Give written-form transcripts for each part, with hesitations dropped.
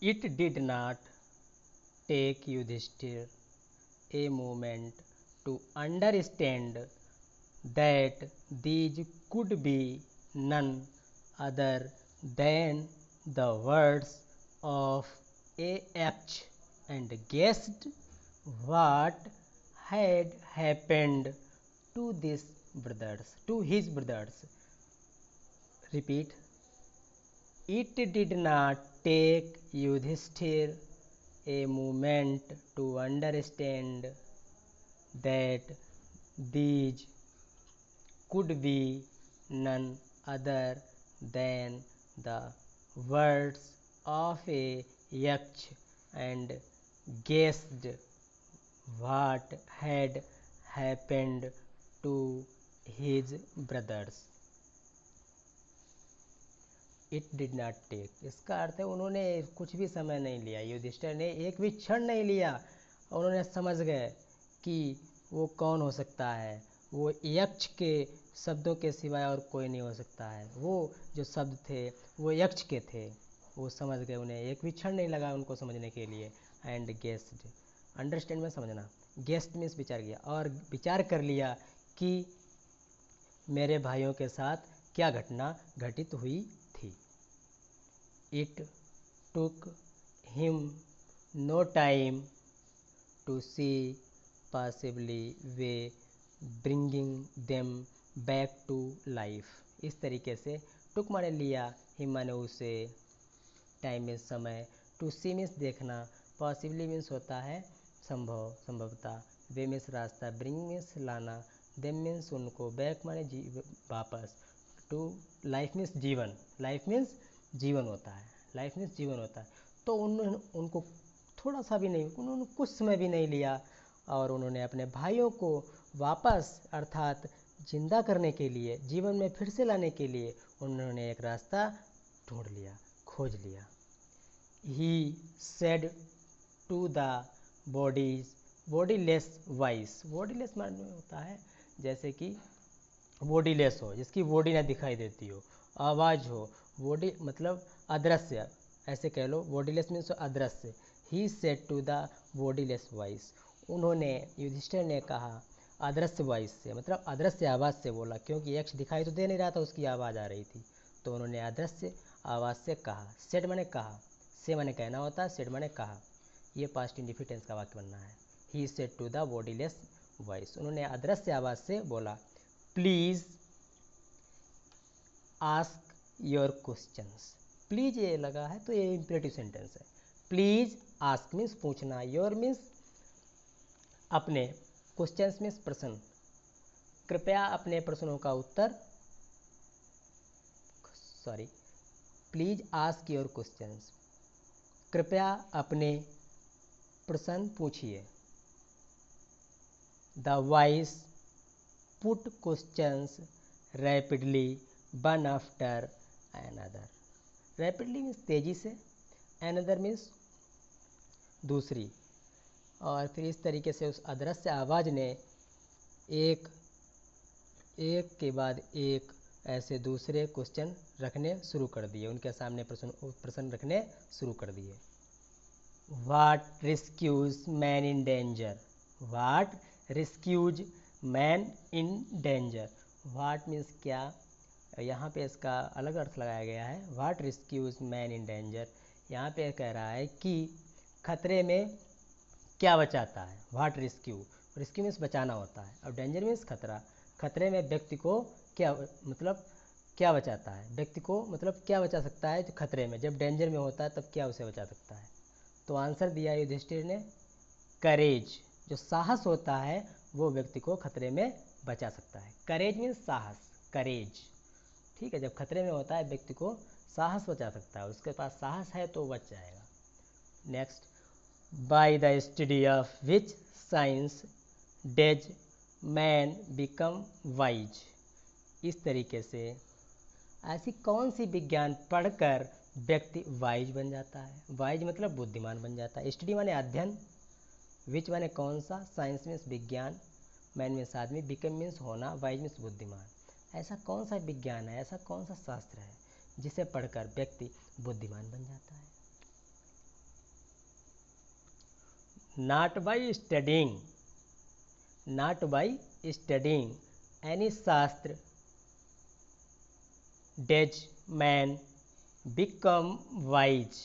It did not take Yudhishthir a moment to understand that these could be none other than the words of A.H. and guessed what had happened to his brothers. Repeat. It did not take Yudhishthir a moment to understand that these could be none other than the words of a yaksh and guessed what had happened to his brothers. It did not take, इसका अर्थ है उन्होंने कुछ भी समय नहीं लिया, युधिष्ठिर ने एक भी क्षण नहीं लिया। उन्होंने समझ गए कि वो कौन हो सकता है, वो यक्ष के शब्दों के सिवाय और कोई नहीं हो सकता है। वो जो शब्द थे वो यक्ष के थे, वो समझ गए, उन्हें एक भी क्षण नहीं लगा उनको समझने के लिए। एंड गेस्ड, अंडरस्टैंड में समझना, गेस्ट मीन्स विचार किया, और विचार कर लिया कि मेरे भाइयों के साथ क्या घटना घटित हुई थी। It took him no time to see possibly way bringing them back to life. इस तरीके से टुक माने लिया, हिम माने उसे, टाइम मीन्स समय, टू सी मीन्स देखना, पॉसिबली मीन्स होता है संभव, संभवता, वे मीन्स रास्ता, ब्रिंग मीन्स लाना, देम मीन्स उनको, बैक माने वापस, टू लाइफ मीन्स जीवन, लाइफ मीन्स जीवन होता है, लाइफ मीन्स जीवन होता है। तो उन्होंने उनको थोड़ा सा भी नहीं, उन्होंने कुछ समय भी नहीं लिया और उन्होंने अपने भाइयों को वापस अर्थात जिंदा करने के लिए, जीवन में फिर से लाने के लिए उन्होंने एक रास्ता ढूंढ लिया, खोज लिया। He said to the bodies, bodiless voice, bodiless माने होता है जैसे कि बॉडीलेस हो, जिसकी बॉडी ना दिखाई देती हो, आवाज़ हो, बॉडी मतलब अदृश्य, ऐसे कह लो, बॉडीलेस मीन्स अदृश्य। He said to the bodiless voice, उन्होंने, युधिष्ठिर ने कहा अदृश्य वॉइस से, मतलब अदृश्य आवाज़ से बोला, क्योंकि यक्ष दिखाई तो दे नहीं रहा था, उसकी आवाज़ आ रही थी, तो उन्होंने अदृश्य आवाज़ से कहा। सेड माने कहा, से माने कहना होता है, सेड माने कहा, ये पास्ट इंडिफिनिट टेंस का वाक्य बनना है। He said to the bodiless voice, उन्होंने अदृश्य आवाज़ से बोला, please ask your questions. Please ये लगा है तो ये इंपेरेटिव सेंटेंस है। प्लीज़ आस्क मीन्स पूछना, योर मीन्स अपने, क्वेश्चंस मीन्स प्रश्न, कृपया अपने प्रश्नों का उत्तर, sorry, please ask your questions, कृपया अपने प्रश्न पूछिए। The voice put questions rapidly one after another, rapidly means तेजी से, अनदर मीन्स दूसरी, और फिर इस तरीके से उस अदृश्य आवाज़ ने एक के बाद एक ऐसे दूसरे क्वेश्चन रखने शुरू कर दिए, उनके सामने प्रश्न रखने शुरू कर दिए। What rescues man in danger, what rescues man in danger, what means क्या, यहाँ पे इसका अलग अर्थ लगाया गया है। What rescues man in danger, यहाँ पे कह रहा है कि खतरे में क्या बचाता है। वाट रेस्क्यू, रेस्क्यू मीन्स बचाना होता है, और डेंजर मीन्स खतरा, खतरे में व्यक्ति को क्या, मतलब क्या बचाता है, व्यक्ति को मतलब क्या बचा सकता है जो खतरे में, जब डेंजर में होता है तब क्या उसे बचा सकता है। तो आंसर दिया युधिष्ठिर ने, करेज, जो साहस होता है वो व्यक्ति को खतरे में बचा सकता है। करेज मीन्स साहस, करेज, ठीक है, जब खतरे में होता है व्यक्ति को साहस बचा सकता है, उसके पास साहस है तो बच जाएगा। Next, by the study of which science does man become wise, इस तरीके से ऐसी कौन सी विज्ञान पढ़कर व्यक्ति वाइज बन जाता है। वाइज मतलब बुद्धिमान बन जाता है। स्टडी माने अध्ययन, विच माने कौन सा, साइंस मीन्स विज्ञान, मैन मीन्स आदमी, बिकम मीन्स होना, वाइज मीन्स बुद्धिमान। ऐसा कौन सा विज्ञान है, ऐसा कौन सा शास्त्र है जिसे पढ़कर व्यक्ति बुद्धिमान बन जाता है। not by studying, not by studying any shastra does man become wise।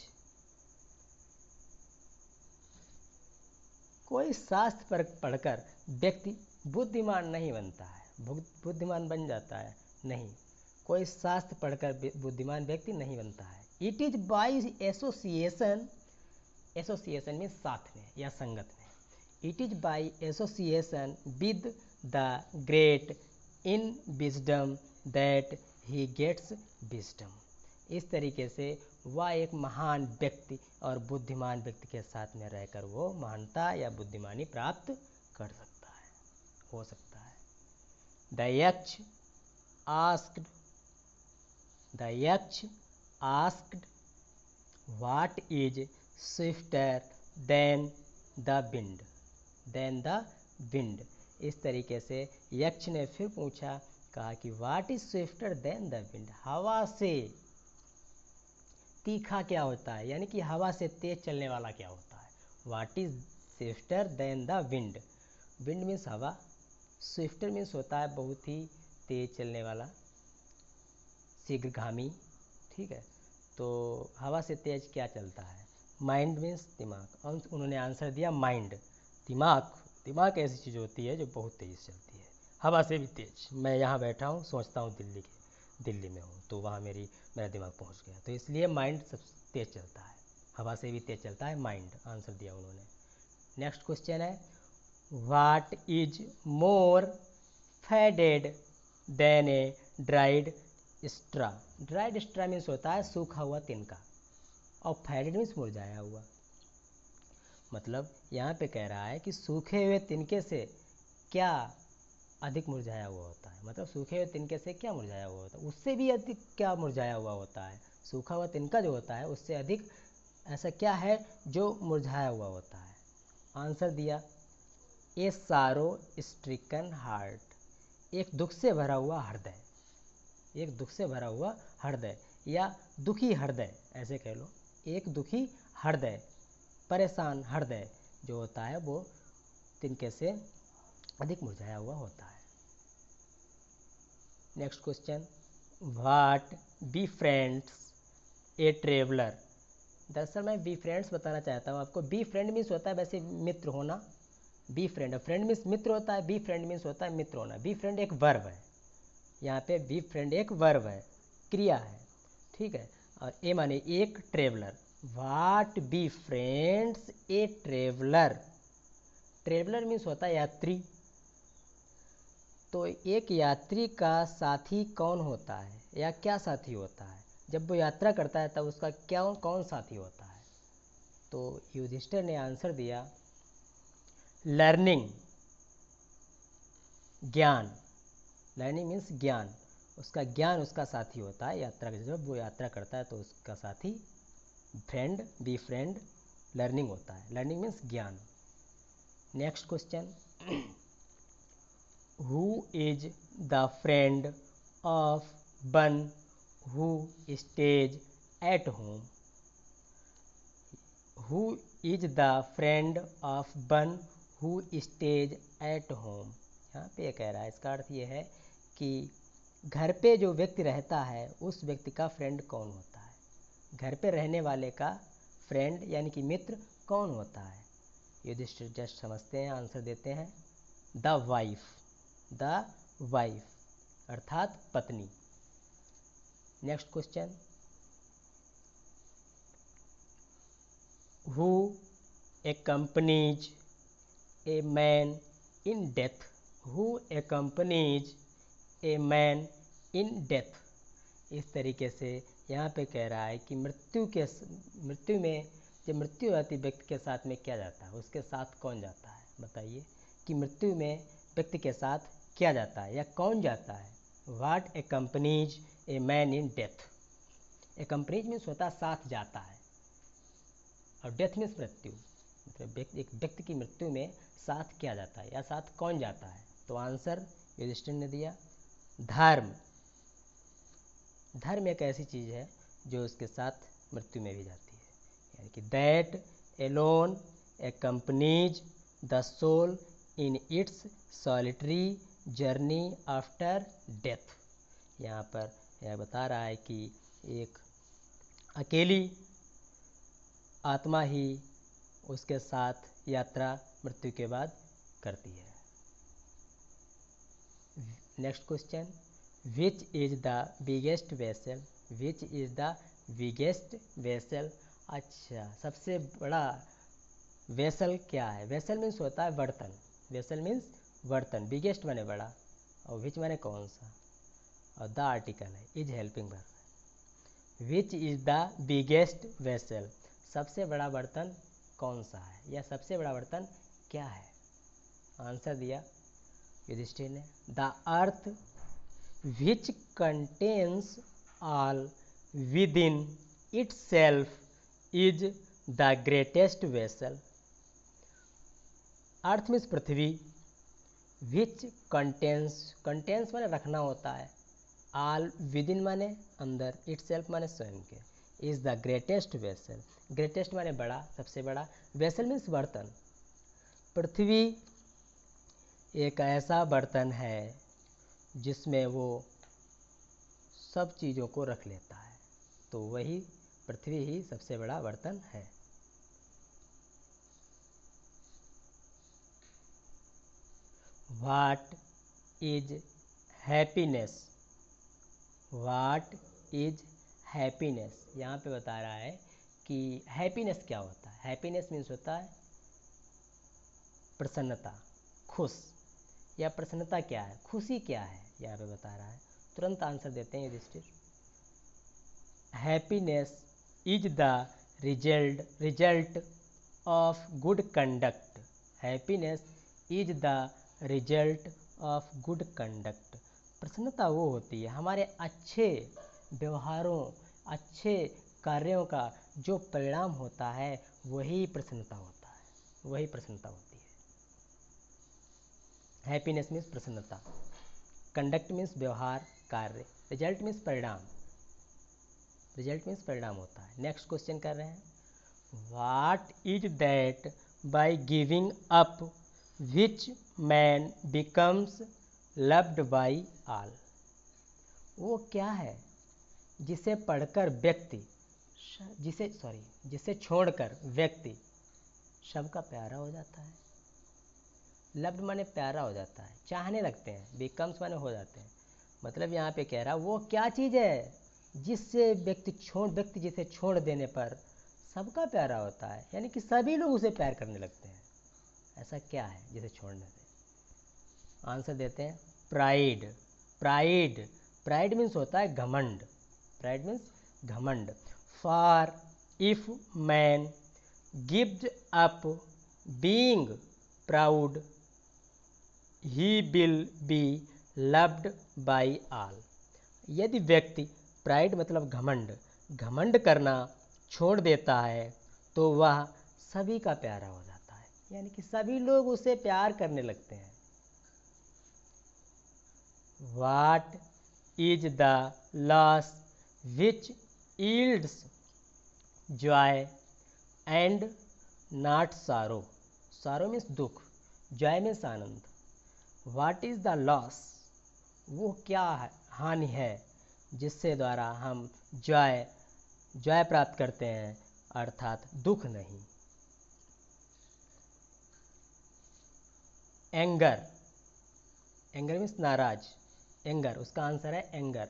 कोई शास्त्र पर पढ़कर व्यक्ति बुद्धिमान नहीं बनता है, बुद्धिमान बन जाता है नहीं, कोई शास्त्र पढ़कर बुद्धिमान व्यक्ति नहीं बनता है। It is by association, association में साथ में या संगत में, it is by association with the great in wisdom that he gets wisdom. इस तरीके से वह एक महान व्यक्ति और बुद्धिमान व्यक्ति के साथ में रहकर वो महानता या बुद्धिमानी प्राप्त कर सकता है, हो सकता है। The Yaksha asked, the Yaksha asked what is swifter than the wind, than the wind. इस तरीके से यक्ष ने फिर पूछा, कहा कि what is swifter than the wind, हवा से तीखा क्या होता है, यानी कि हवा से तेज चलने वाला क्या होता है। What is swifter than the wind, wind means हवा, स्विफ्टर मीन्स होता है बहुत ही तेज चलने वाला, शीघ्रगामी, ठीक है। तो हवा से तेज क्या चलता है, माइंड मीन्स दिमाग। और उन्होंने आंसर दिया माइंड, दिमाग। दिमाग ऐसी चीज़ होती है जो बहुत तेज चलती है, हवा से भी तेज। मैं यहाँ बैठा हूँ, सोचता हूँ दिल्ली में हूँ, तो वहाँ मेरा दिमाग पहुँच गया, तो इसलिए माइंड सबसे तेज चलता है, हवा से भी तेज चलता है माइंड। आंसर दिया उन्होंने। नेक्स्ट क्वेश्चन है, what is more faded than a dried straw. Dried straw means होता है सूखा हुआ तिनका, और फेडेड मीन्स मुरझाया हुआ। मतलब यहाँ पे कह रहा है कि सूखे हुए तिनके से क्या अधिक मुरझाया हुआ होता है, मतलब सूखे हुए तिनके से क्या मुरझाया हुआ होता है, उससे भी अधिक क्या मुरझाया हुआ होता है। सूखा हुआ तिनका जो होता है उससे अधिक ऐसा क्या है जो मुरझाया हुआ होता है। आंसर दिया, ए सारो स्ट्रिकन हार्ट, एक दुख से भरा हुआ हृदय, एक दुख से भरा हुआ हृदय या दुखी हृदय ऐसे कह लो। एक दुखी हृदय, परेशान हृदय जो होता है वो तिनके से अधिक मुरझाया हुआ होता है। Next question, what be friends a traveller. दरअसल मैं बी फ्रेंड्स बताना चाहता हूँ आपको। बी फ्रेंड मीन्स होता है वैसे मित्र होना, बी फ्रेंड, फ्रेंड मीन्स मित्र होता है, बी फ्रेंड मीन्स होता है मित्र होना। बी फ्रेंड एक वर्ब है, यहाँ पे बी फ्रेंड एक वर्ब है, क्रिया है, ठीक है। और ए माने एक, traveller. What be friends a traveller, traveller means होता है यात्री। तो एक यात्री का साथी कौन होता है या क्या साथी होता है, जब वो यात्रा करता है तब उसका क्या कौन साथी होता है। तो युधिष्ठिर ने आंसर दिया, लर्निंग, ज्ञान। लर्निंग मीन्स ज्ञान, उसका ज्ञान उसका साथी होता है यात्रा, जब वो यात्रा करता है तो उसका साथी फ्रेंड, बी फ्रेंड, लर्निंग होता है। लर्निंग मीन्स ज्ञान। Next question, who is the friend of one who stays at home. Who is the friend of one who stays at home. यहाँ पे ये कह रहा है, इसका अर्थ ये है कि घर पे जो व्यक्ति रहता है उस व्यक्ति का फ्रेंड कौन होता है, घर पे रहने वाले का फ्रेंड यानी कि मित्र कौन होता है। युधिष्ठिर जस्ट समझते हैं, आंसर देते हैं, द वाइफ, द वाइफ अर्थात पत्नी। Next question, who accompanies a man in death, who accompanies a man in death। इस तरीके से यहाँ पे कह रहा है कि मृत्यु में जब मृत्यु आती व्यक्ति के साथ में क्या जाता है, उसके साथ कौन जाता है, बताइए कि मृत्यु में व्यक्ति के साथ क्या जाता है या कौन जाता है। What accompanies a man in death। accompanies means होता है साथ जाता है, और डेथ मीन्स मृत्यु, मतलब एक व्यक्ति की मृत्यु में साथ क्या जाता है या साथ कौन जाता है। तो आंसर युधिष्ठिर ने दिया, धर्म। धर्म एक ऐसी चीज़ है जो उसके साथ मृत्यु में भी जाती है, यानी कि that alone accompanies the soul in its solitary journey after death। यहाँ पर यह बता रहा है कि एक अकेली आत्मा ही उसके साथ यात्रा मृत्यु के बाद करती है। Next question, which is the biggest vessel, which is the biggest vessel. अच्छा, सबसे बड़ा वेसल क्या है? वेसल मीन्स होता है बर्तन, वेसल मीन्स बर्तन, बिगेस्ट माने बड़ा और विच माने कौन सा, और द आर्टिकल है, is helping verb. Which is the biggest vessel, सबसे बड़ा बर्तन कौन सा है या सबसे बड़ा बर्तन क्या है? आंसर दिया युधिष्ठिर ने, the earth which contains all with in itself is the greatest vessel. Earth means Prithvi, which contains, contains माने रखना होता है, ऑल विद इन माने अंदर, इटसेल्फ माने स्वयं के, is the greatest vessel, greatest माने बड़ा, सबसे बड़ा, वेसल मीन्स बर्तन। पृथ्वी एक ऐसा बर्तन है जिसमें वो सब चीज़ों को रख लेता है, तो वही पृथ्वी ही सबसे बड़ा बर्तन है। What is happiness, what is happiness, यहाँ पे बता रहा है कि हैप्पीनेस क्या होता है। हैप्पीनेस मीन्स होता है प्रसन्नता, खुश, या प्रसन्नता क्या है, खुशी क्या है, यहाँ पे बता रहा है। तुरंत आंसर देते हैं Yudhishthira, happiness is the result of good conduct, happiness is the result of good conduct. प्रसन्नता वो होती है हमारे अच्छे व्यवहारों, अच्छे कार्यों का जो परिणाम होता है वही प्रसन्नता होता है, वही प्रसन्नता होती है। हैप्पीनेस मीन्स प्रसन्नता, कंडक्ट मीन्स व्यवहार, कार्य, रिजल्ट मीन्स परिणाम, रिजल्ट मीन्स परिणाम होता है। नेक्स्ट क्वेश्चन कर रहे हैं, what is that by giving up which man becomes loved by all, वो क्या है जिसे पढ़कर व्यक्ति, जिसे छोड़कर व्यक्ति सबका प्यारा हो जाता है। लव्ड माने प्यारा हो जाता है, चाहने लगते हैं, बिकम्स माने हो जाते हैं, मतलब यहाँ पे कह रहा वो क्या चीज़ है जिससे व्यक्ति जिसे छोड़ देने पर सबका प्यारा होता है, यानी कि सभी लोग उसे प्यार करने लगते हैं। ऐसा क्या है जिसे छोड़ने से? आंसर देते हैं, प्राइड, प्राइड, प्राइड मीन्स होता है घमंड, प्राइड मीन्स घमंड। For if man gives up being proud he will be loved by all, यदि व्यक्ति, प्राइड मतलब घमंड, घमंड करना छोड़ देता है तो वह सभी का प्यारा हो जाता है, यानी कि सभी लोग उसे प्यार करने लगते हैं। What is the loss which yields Joy and not सारो, सारो मीन्स दुख, Joy means Anand. What is the loss, वो क्या हानि है जिससे द्वारा हम जॉय प्राप्त करते हैं, अर्थात दुख नहीं। एंगर, एंगर मीन्स नाराज, एंगर, उसका आंसर है anger.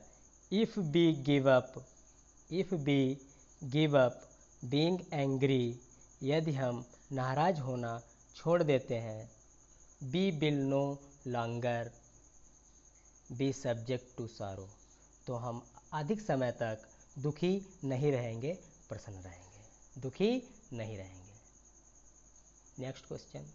If we give up, if we give up being angry, यदि हम नाराज होना छोड़ देते हैं, we will no longer be subject to sorrow, तो हम अधिक समय तक दुखी नहीं रहेंगे, प्रसन्न रहेंगे, दुखी नहीं रहेंगे। Next question,